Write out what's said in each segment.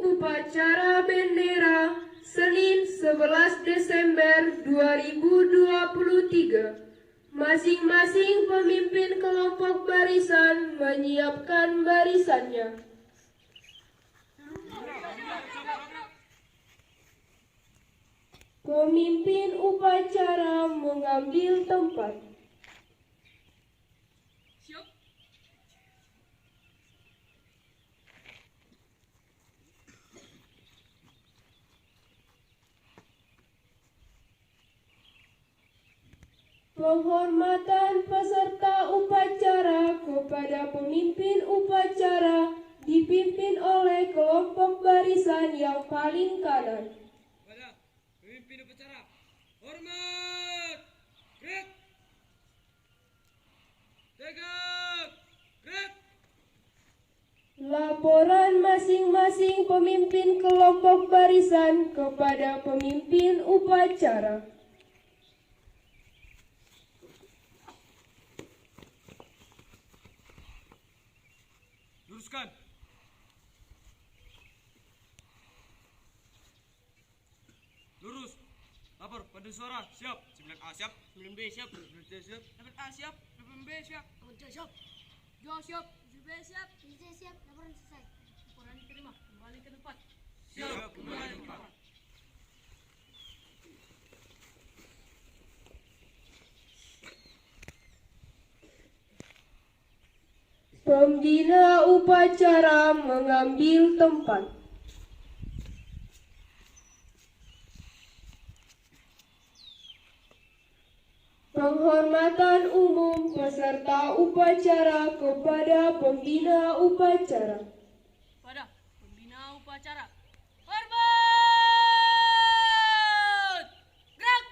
Upacara bendera Senin 11 Desember 2023. Masing-masing pemimpin kelompok barisan menyiapkan barisannya. Pemimpin upacara mengambil tempat. Penghormatan peserta upacara kepada pemimpin upacara dipimpin oleh kelompok barisan yang paling kanan. Kepada pemimpin upacara, hormat, gerak, tegak, gerak. Laporan masing-masing pemimpin kelompok barisan kepada pemimpin upacara. Luruskan. Lurus. Lapor, pandu suara, siap. 9A siap. 9B siap. 9C siap. 8A siap. 8B siap. 8C siap. 2 siap. 7B siap. 3C siap. Laporan selesai. Laporan diterima. Kembali ke tempat. Siap. Kembali ke tempat. Pembina upacara mengambil tempat. Penghormatan umum peserta upacara kepada pembina upacara. Pada pembina upacara, hormat, gerak,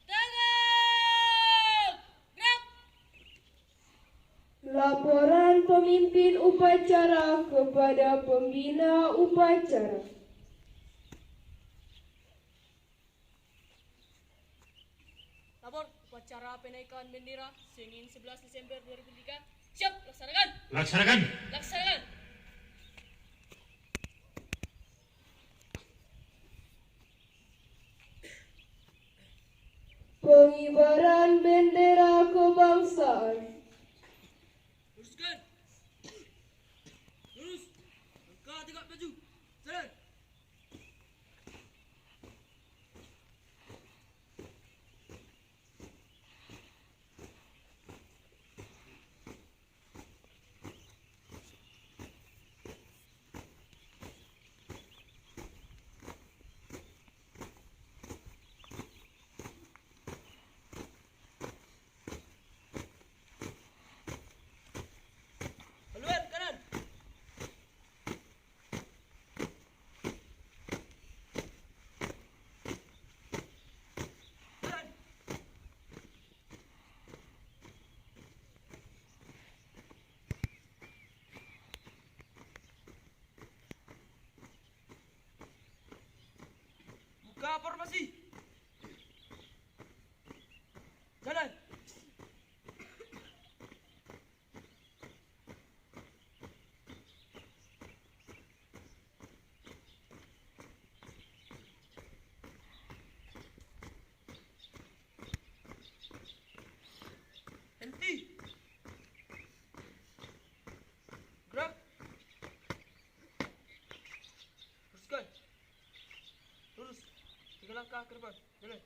tegak, gerak. Laporan pemimpin upacara kepada pembina upacara. Lapor upacara penaikan bendera Senin 11 Desember 2003. Siap, laksanakan. Laksanakan. Laksanakan. Pengibaran bendera kebangsaan. Luruskan. Lurus. Langkah tegak maju. Jalan. Haluan kanan. Jalan. Buka formasi. Jalan. Henti. Gerak. Luruskan. Lurus. 3 langkah ke depan. Jalan.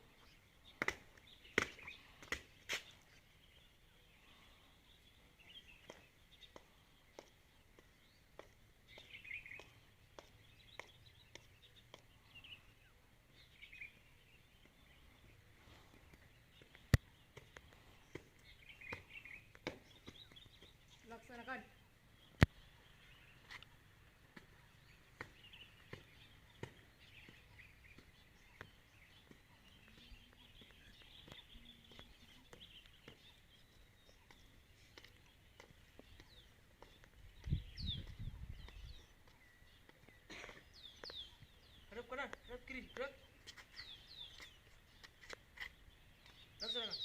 Laksanakan. Hadap kanan, hadap kiri, gerak. Laksanakan.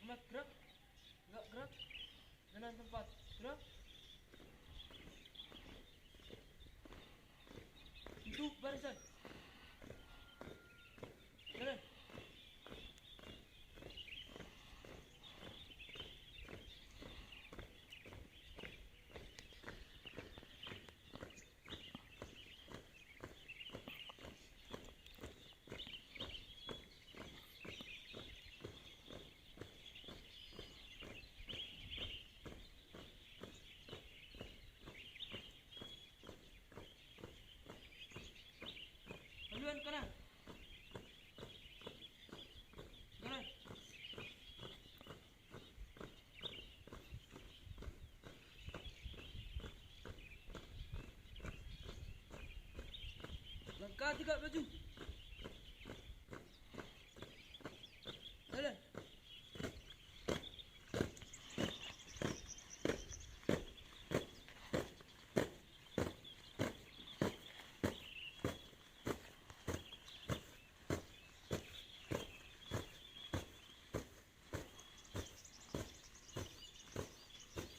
Ahmad gerak. Enggak gerak. Jalan tempat. Gerak. Itu barisan. Jalan. Haluan kanan. Kanan. Langkah 3 maju. Jalan.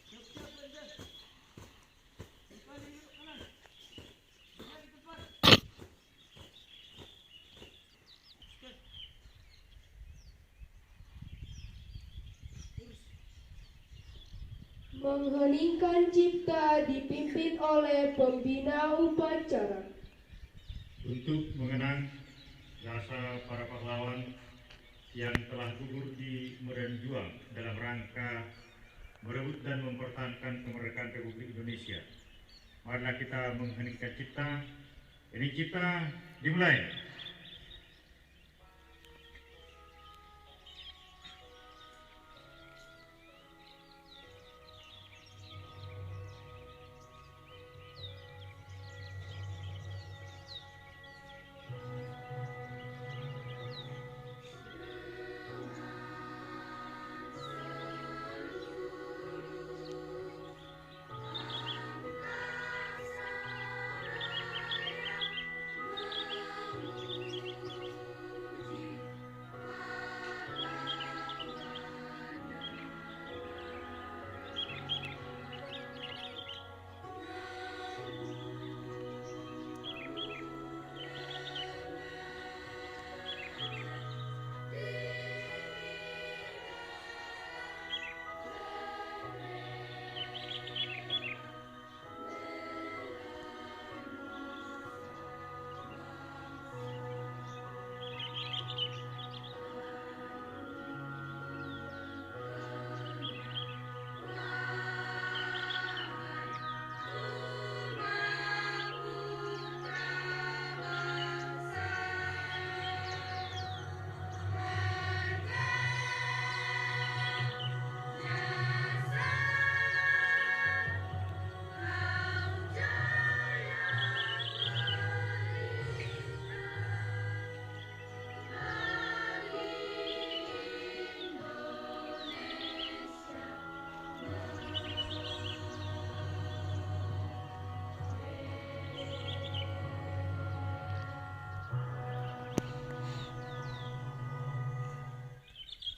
Siap-siap barisan. Kembali duduk kanan. Jalan di tempat. Stand. Lurus. Mengheningkan cipta dipimpin oleh pembina upacara. Untuk mengenang jasa para pahlawan yang telah gugur di medan juang dalam rangka merebut dan mempertahankan kemerdekaan Republik Indonesia. Marilah kita mengheningkan cipta. Ini cipta dimulai.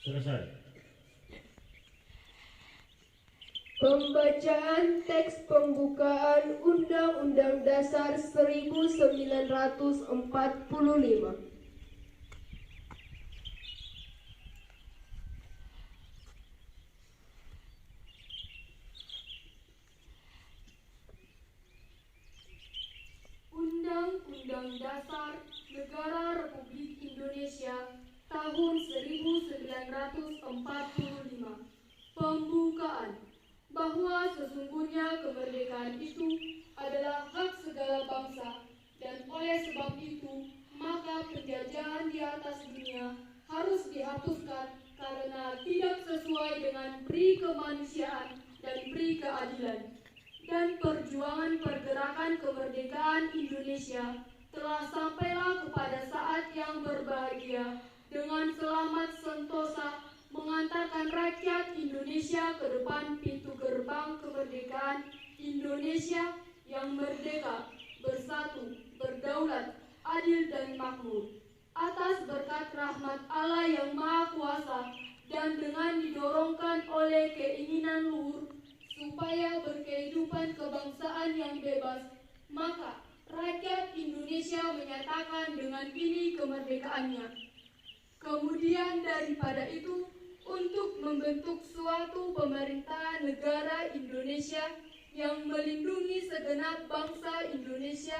Selesai. Pembacaan teks pembukaan Undang-Undang Dasar 1945. Undang-Undang Dasar Negara Republik Indonesia tahun 1945. Pembukaan. Bahwa sesungguhnya kemerdekaan itu adalah hak segala bangsa, dan oleh sebab itu maka penjajahan di atas dunia harus dihapuskan karena tidak sesuai dengan pri kemanusiaan dan pri keadilan. Dan perjuangan pergerakan kemerdekaan Indonesia telah sampailah kepada saat yang berbahagia dengan selamat sentosa mengantarkan rakyat Indonesia ke depan pintu gerbang kemerdekaan Indonesia yang merdeka, bersatu, berdaulat, adil dan makmur. Atas berkat rahmat Allah yang Maha Kuasa dan dengan didorongkan oleh keinginan luhur supaya berkehidupan kebangsaan yang bebas, maka rakyat Indonesia menyatakan dengan ini kemerdekaannya. Kemudian daripada itu, untuk membentuk suatu pemerintahan negara Indonesia yang melindungi segenap bangsa Indonesia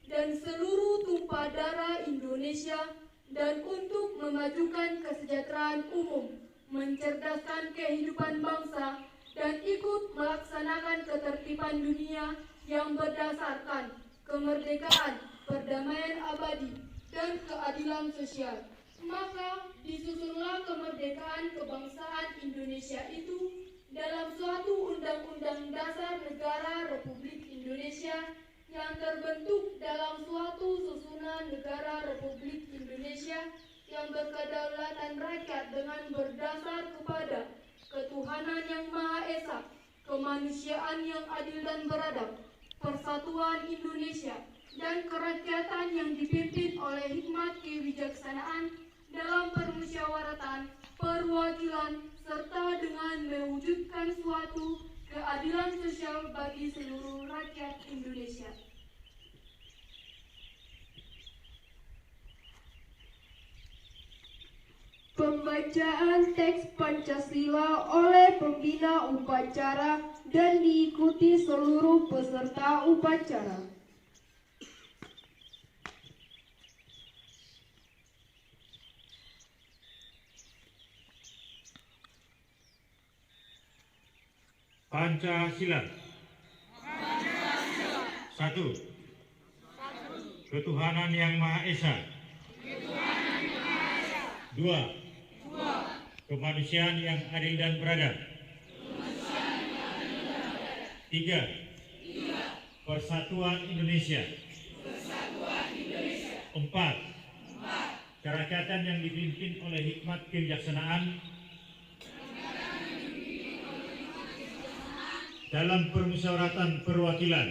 dan seluruh tumpah darah Indonesia, dan untuk memajukan kesejahteraan umum, mencerdaskan kehidupan bangsa, dan ikut melaksanakan ketertiban dunia yang berdasarkan kemerdekaan, perdamaian abadi, dan keadilan sosial. Maka disusunlah kemerdekaan kebangsaan Indonesia itu dalam suatu Undang-Undang Dasar Negara Republik Indonesia yang terbentuk dalam suatu susunan negara Republik Indonesia yang berkedaulatan rakyat dengan berdasar kepada ketuhanan yang Maha Esa, kemanusiaan yang adil dan beradab, persatuan Indonesia, dan kerakyatan yang dipimpin oleh hikmat kebijaksanaan dalam permusyawaratan, perwakilan, serta dengan mewujudkan suatu keadilan sosial bagi seluruh rakyat Indonesia. Pembacaan teks Pancasila oleh pembina upacara dan diikuti seluruh peserta upacara. Pancasila. Satu. Ketuhanan yang Maha Esa. Dua. Kemanusiaan yang adil dan beradab. Tiga. Persatuan Indonesia. Empat. Kerakyatan yang dipimpin oleh hikmat kebijaksanaan dalam permusyawaratan perwakilan.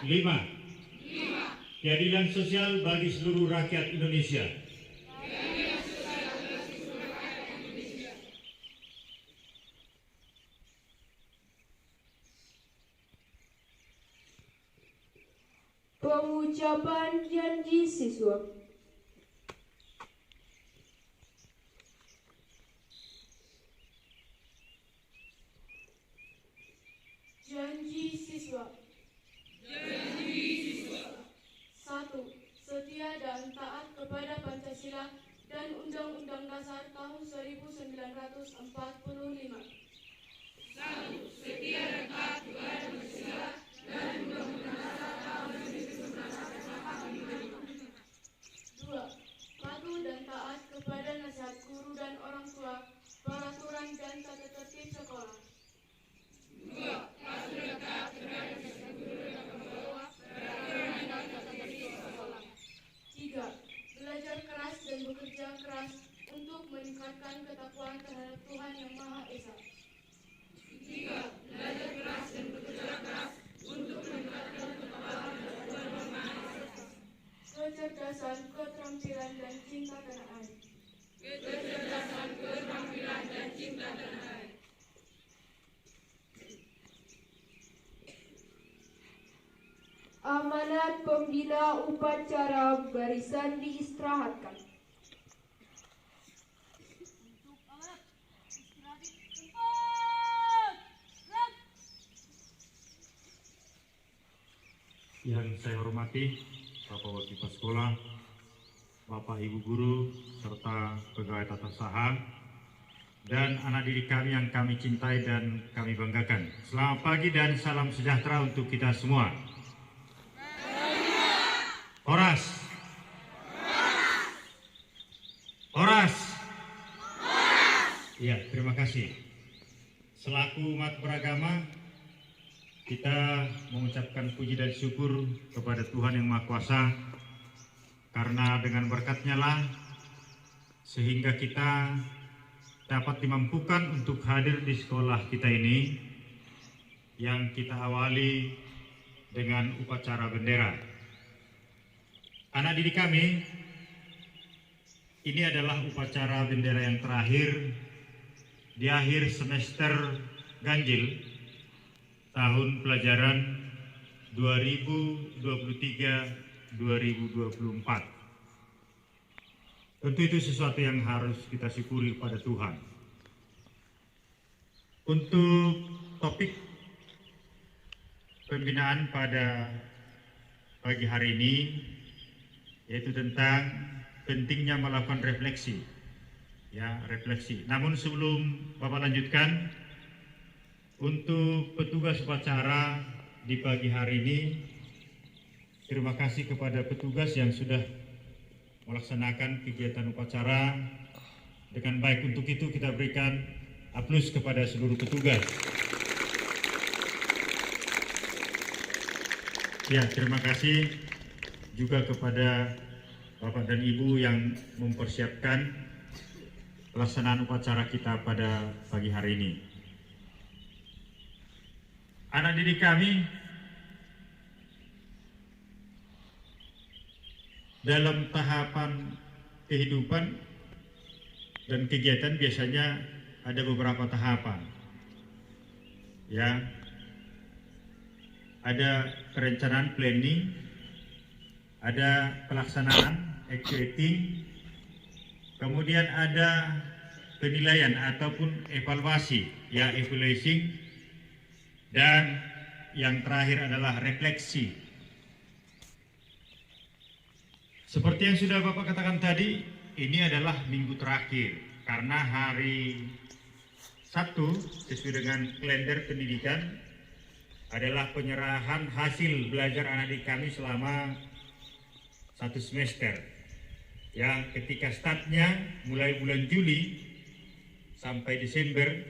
5. Keadilan sosial bagi seluruh rakyat Indonesia. Pengucapan janji siswa. Janji siswa. 1. Setia dan taat kepada Pancasila dan Undang-Undang Dasar tahun 1945. 2. Patuh dan taat kepada nasihat guru dan orang tua, peraturan dan tata tertib sekolah. 3. Belajar keras dan bekerja keras untuk meningkatkan ketakwaan terhadap Tuhan Yang Maha Esa. 4. Kecerdasan, keterampilan, dan cinta tanah air. Amanat pembina upacara barisan diistirahatkan. Untuk amanat istirahat tempat. Yang saya hormati Bapak Wakil Kepala Sekolah, Bapak Ibu Guru, serta pegawai tata usaha, dan anak didik kami yang kami cintai dan kami banggakan. Selamat pagi dan salam sejahtera untuk kita semua. Horas. Horas. Ya, terima kasih. Selaku umat beragama, kita mengucapkan puji dan syukur kepada Tuhan Yang Maha Kuasa, karena dengan berkat-Nya lah sehingga kita dapat dimampukan untuk hadir di sekolah kita ini yang kita awali dengan upacara bendera. Anak didik kami ini adalah upacara bendera yang terakhir di akhir semester ganjil tahun pelajaran 2023-2024. Tentu itu sesuatu yang harus kita syukuri pada Tuhan. Untuk topik pembinaan pada pagi hari ini yaitu tentang pentingnya melakukan refleksi. Ya, refleksi. Namun sebelum Bapak lanjutkan, untuk petugas upacara di pagi hari ini, terima kasih kepada petugas yang sudah melaksanakan kegiatan upacara dengan baik. Untuk itu kita berikan aplaus kepada seluruh petugas. Ya, terima kasih juga kepada Bapak dan Ibu yang mempersiapkan pelaksanaan upacara kita pada pagi hari ini. Anak didik kami dalam tahapan kehidupan dan kegiatan biasanya ada beberapa tahapan. Ya, ada perencanaan planning, ada pelaksanaan activating, kemudian ada penilaian ataupun evaluasi, ya evaluating, dan yang terakhir adalah refleksi. Seperti yang sudah Bapak katakan tadi, ini adalah minggu terakhir karena hari Sabtu sesuai dengan kalender pendidikan adalah penyerahan hasil belajar anak didik kami selama 1 semester. Ya, ketika startnya mulai bulan Juli sampai Desember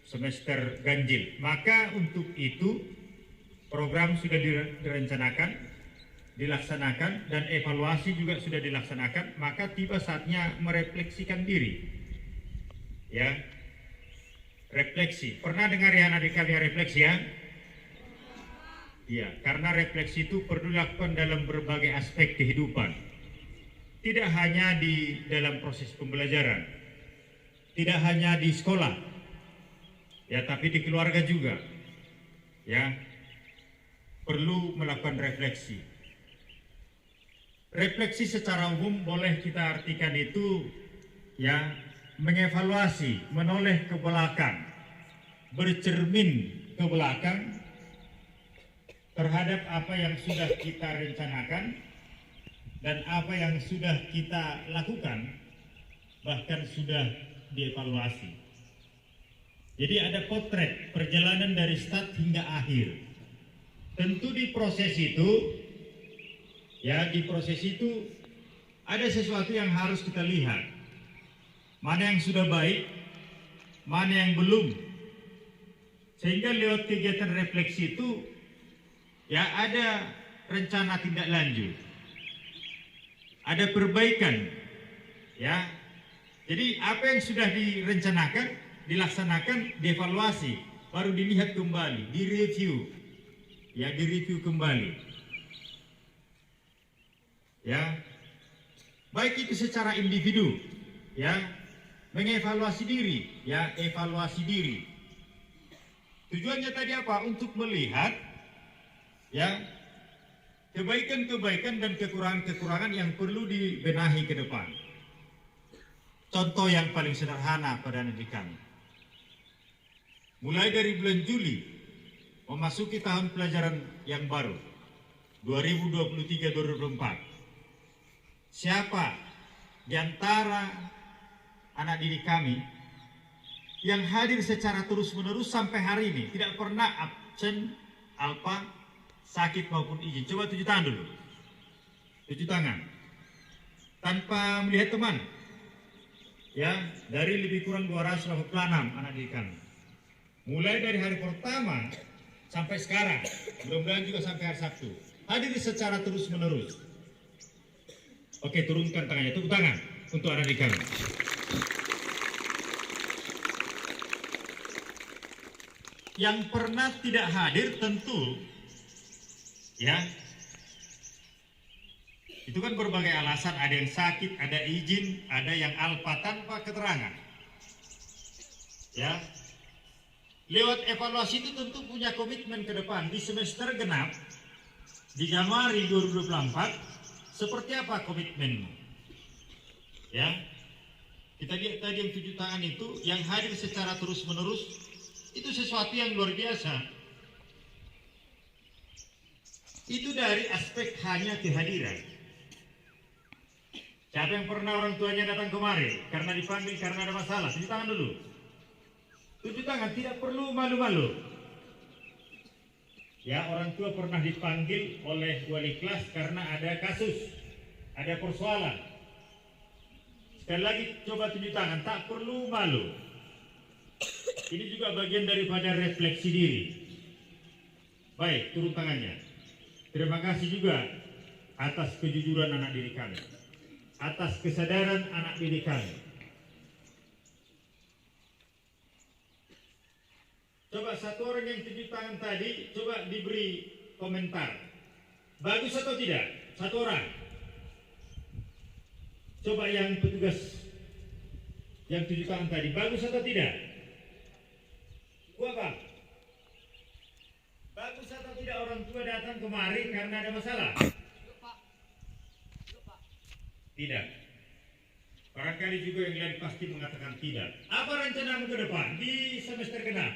semester ganjil. Maka untuk itu program sudah direncanakan, dilaksanakan, dan evaluasi juga sudah dilaksanakan. Maka tiba saatnya merefleksikan diri. Ya, refleksi. Pernah dengar ya adik kalian refleksi ya? Iya, karena refleksi itu perlu dilakukan dalam berbagai aspek kehidupan. Tidak hanya di dalam proses pembelajaran, tidak hanya di sekolah, ya, tapi di keluarga juga. Ya, perlu melakukan refleksi. Refleksi secara umum boleh kita artikan itu ya mengevaluasi, menoleh ke belakang, bercermin ke belakang terhadap apa yang sudah kita rencanakan dan apa yang sudah kita lakukan, bahkan sudah dievaluasi. Jadi ada potret perjalanan dari start hingga akhir. Tentu di proses itu, ya di proses itu ada sesuatu yang harus kita lihat. Mana yang sudah baik, mana yang belum. Sehingga lewat kegiatan refleksi itu, ya ada rencana tindak lanjut. Ada perbaikan, ya. Jadi apa yang sudah direncanakan, dilaksanakan, dievaluasi, baru dilihat kembali, direview, ya direview kembali, ya baik itu secara individu, ya mengevaluasi diri, ya evaluasi diri. Tujuannya tadi apa? Untuk melihat, ya kebaikan-kebaikan dan kekurangan-kekurangan yang perlu dibenahi ke depan. Contoh yang paling sederhana pada anak kami. Mulai dari bulan Juli memasuki tahun pelajaran yang baru 2023-2024. Siapa di antara anak didik kami yang hadir secara terus-menerus sampai hari ini, tidak pernah absen, alpa, sakit maupun izin? Coba tunjuk tangan dulu. Tunjuk tangan. Tanpa melihat teman. Ya, dari lebih kurang 286 anak didik kami. Mulai dari hari pertama sampai sekarang, mudah-mudahan juga sampai hari Sabtu, hadir secara terus-menerus. Oke, turunkan tangannya, tepuk tangan untuk anak didik kami. Yang pernah tidak hadir tentu, ya, Itu kan berbagai alasan, ada yang sakit, ada izin, ada yang alpa tanpa keterangan. Ya, lewat evaluasi itu tentu punya komitmen ke depan di semester genap di Januari 2024. Seperti apa komitmenmu? Ya, kita lihat tadi yang 7 tangan itu yang hadir secara terus-menerus, itu sesuatu yang luar biasa. Itu dari aspek hanya kehadiran. Siapa yang pernah orang tuanya datang kemari karena dipanggil karena ada masalah? 7 tangan dulu. 7 tangan, tidak perlu malu-malu. Ya, orang tua pernah dipanggil oleh wali kelas karena ada kasus, ada persoalan. Sekali lagi coba 7 tangan, tak perlu malu. Ini juga bagian daripada refleksi diri. Baik, turun tangannya. Terima kasih juga atas kejujuran anak didik kami, atas kesadaran anak didik kami. Coba satu orang yang 7 tangan tadi, coba diberi komentar. Bagus atau tidak? Satu orang. Coba yang petugas yang 7 tangan tadi, bagus atau tidak? Gua Bang. Bagus atau tidak orang tua datang kemari karena ada masalah? Tidak. Barangkali juga yang lain pasti mengatakan tidak. Apa rencanamu ke depan di semester genap?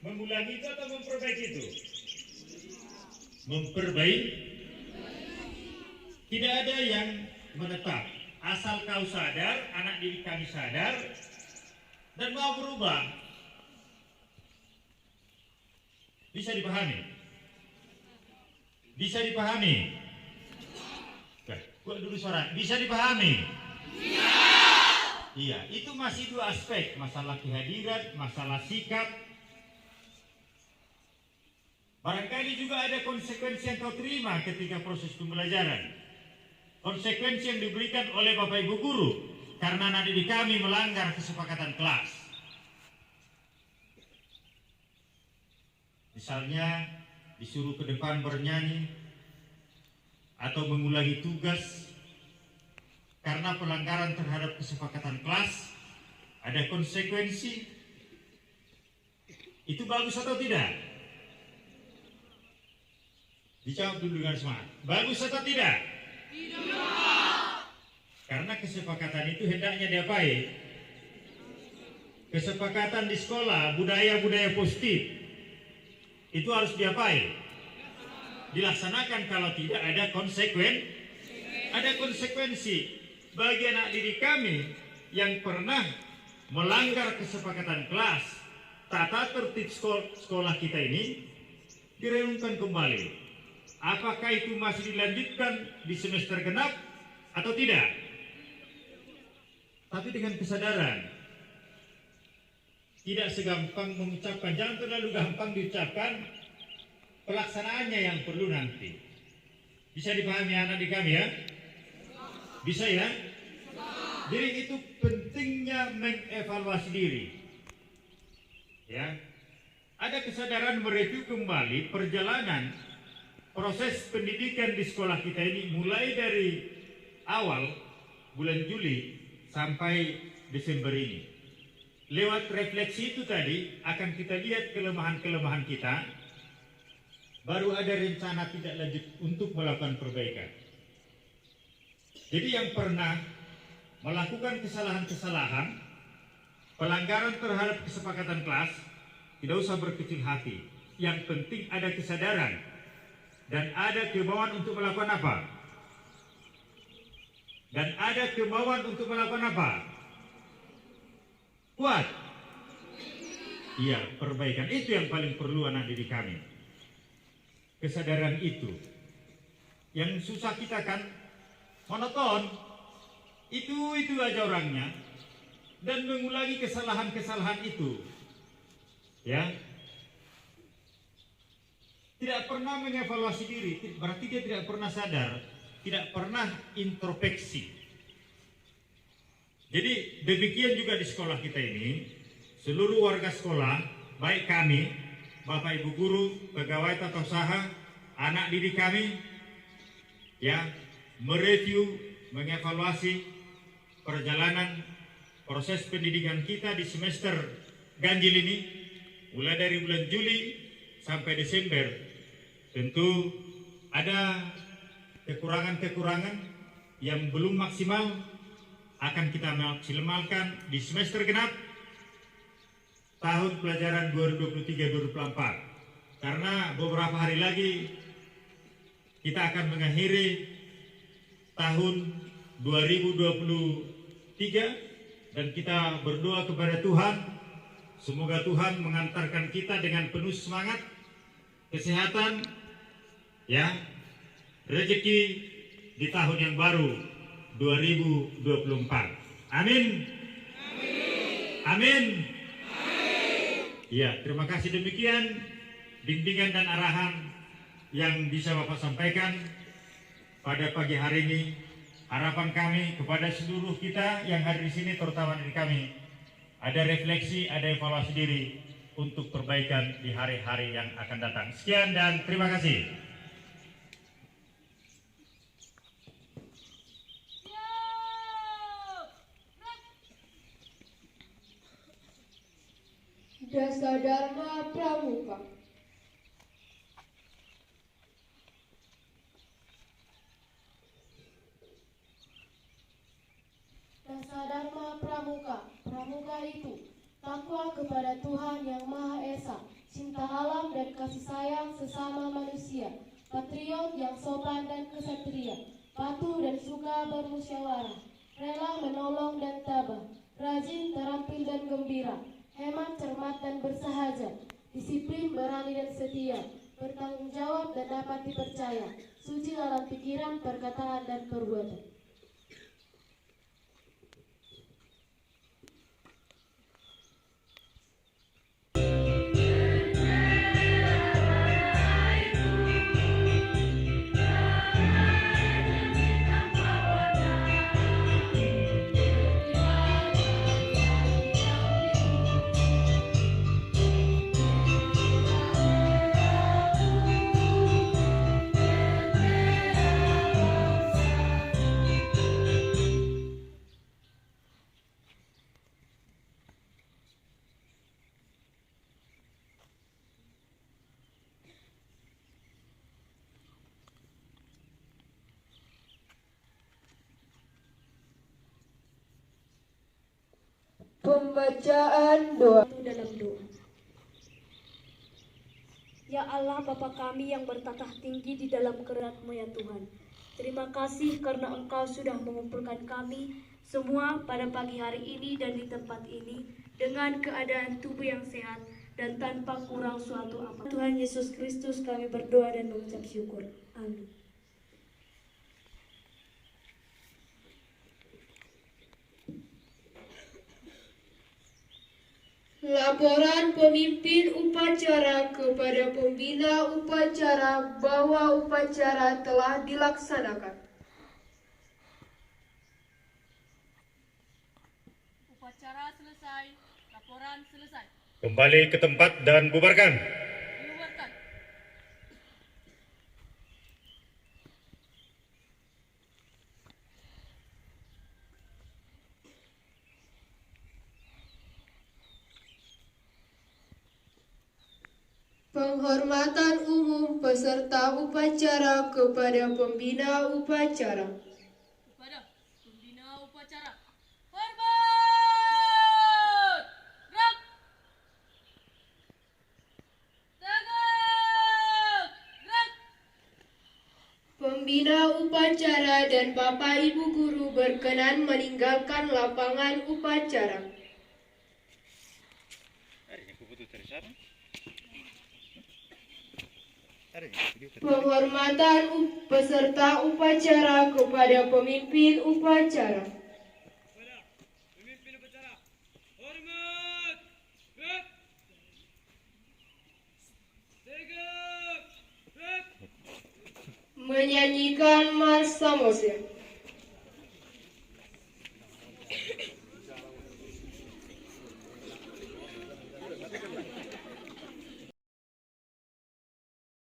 Mengulangi itu atau memperbaiki itu? Memperbaiki. Tidak ada yang menetap. Asal kau sadar, anak didik kami sadar, dan mau berubah. Bisa dipahami? Bisa dipahami? Kuat dulu suara. Bisa dipahami? Iya, itu masih 2 aspek. Masalah kehadiran, masalah sikap. Barangkali juga ada konsekuensi yang kau terima ketika proses pembelajaran. Konsekuensi yang diberikan oleh Bapak Ibu Guru karena anak didik kami melanggar kesepakatan kelas. Misalnya disuruh ke depan bernyanyi atau mengulangi tugas karena pelanggaran terhadap kesepakatan kelas, ada konsekuensi. Itu bagus atau tidak? Dijawab dulu dengan semangat. Bagus atau tidak? Tidak. Karena kesepakatan itu hendaknya diapain? Kesepakatan di sekolah, budaya-budaya positif itu harus diapain? Dilaksanakan. Kalau tidak ada konsekuensi bagi anak didik kami yang pernah melanggar kesepakatan kelas. Tata tertib sekolah kita ini direnungkan kembali. Apakah itu masih dilanjutkan di semester genap atau tidak? Tapi dengan kesadaran. Tidak segampang mengucapkan, jangan terlalu gampang diucapkan, pelaksanaannya yang perlu nanti. Bisa dipahami anak di kami ya? Bisa ya? Jadi itu pentingnya mengevaluasi diri. Ya. Ada kesadaran mereview kembali perjalanan proses pendidikan di sekolah kita ini mulai dari awal bulan Juli sampai Desember ini. Lewat refleksi itu tadi akan kita lihat kelemahan-kelemahan kita. Baru ada rencana tidak lanjut untuk melakukan perbaikan. Jadi yang pernah melakukan kesalahan-kesalahan, pelanggaran terhadap kesepakatan kelas, tidak usah berkecil hati. Yang penting ada kesadaran dan ada kemauan untuk melakukan apa? Dan ada kemauan untuk melakukan apa? Kuat. Iya, perbaikan itu yang paling perlu anak didik kami. Kesadaran itu. Yang susah kita kan monoton. Itu aja orangnya. Dan mengulangi kesalahan-kesalahan itu. Ya. Tidak pernah mengevaluasi diri, berarti dia tidak pernah sadar, tidak pernah introspeksi. Jadi demikian juga di sekolah kita ini, seluruh warga sekolah, baik kami, Bapak Ibu Guru, pegawai tata usaha, anak didik kami, ya, mereview, mengevaluasi perjalanan proses pendidikan kita di semester ganjil ini, mulai dari bulan Juli sampai Desember. Tentu ada kekurangan-kekurangan yang belum maksimal, akan kita maksimalkan di semester genap tahun pelajaran 2023-2024. Karena beberapa hari lagi kita akan mengakhiri tahun 2023 dan kita berdoa kepada Tuhan, semoga Tuhan mengantarkan kita dengan penuh semangat, kesehatan, ya, rezeki di tahun yang baru 2024. Amin. Amin. Ya, terima kasih. Demikian bimbingan dan arahan yang bisa Bapak sampaikan pada pagi hari ini. Harapan kami kepada seluruh kita yang hadir di sini, terutama dari kami, ada refleksi, ada evaluasi diri untuk perbaikan di hari-hari yang akan datang. Sekian dan terima kasih. Dasa Dharma Pramuka. Dasa Dharma Pramuka. Pramuka itu takwa kepada Tuhan Yang Maha Esa, cinta alam dan kasih sayang sesama manusia, patriot yang sopan dan kesatria, patuh dan suka bermusyawarah, rela menolong dan tabah, rajin, terampil dan gembira, hemat, cermat dan bersahaja, disiplin, berani dan setia, bertanggung jawab dan dapat dipercaya, suci dalam pikiran, perkataan dan perbuatan. Pembacaan doa. Dalam doa. Ya Allah, Bapa kami yang bertatah tinggi di dalam kehendak-Mu ya Tuhan. Terima kasih karena Engkau sudah mengumpulkan kami semua pada pagi hari ini dan di tempat ini dengan keadaan tubuh yang sehat dan tanpa kurang suatu apa. Tuhan Yesus Kristus kami berdoa dan mengucap syukur. Amin. Laporan pemimpin upacara kepada pembina upacara bahwa upacara telah dilaksanakan. Upacara selesai, laporan selesai. Kembali ke tempat dan bubarkan. Bubarkan. Penghormatan umum peserta upacara kepada pembina upacara. Kepada pembina upacara. Hormat! Gerak! Tegak! Gerak! Pembina upacara dan Bapak Ibu Guru berkenan meninggalkan lapangan upacara. Penghormatan peserta upacara kepada pemimpin upacara. Kepada pemimpin upacara. Hormat! Gerak! Tegak! Gerak! Menyanyikan Mars Samosir.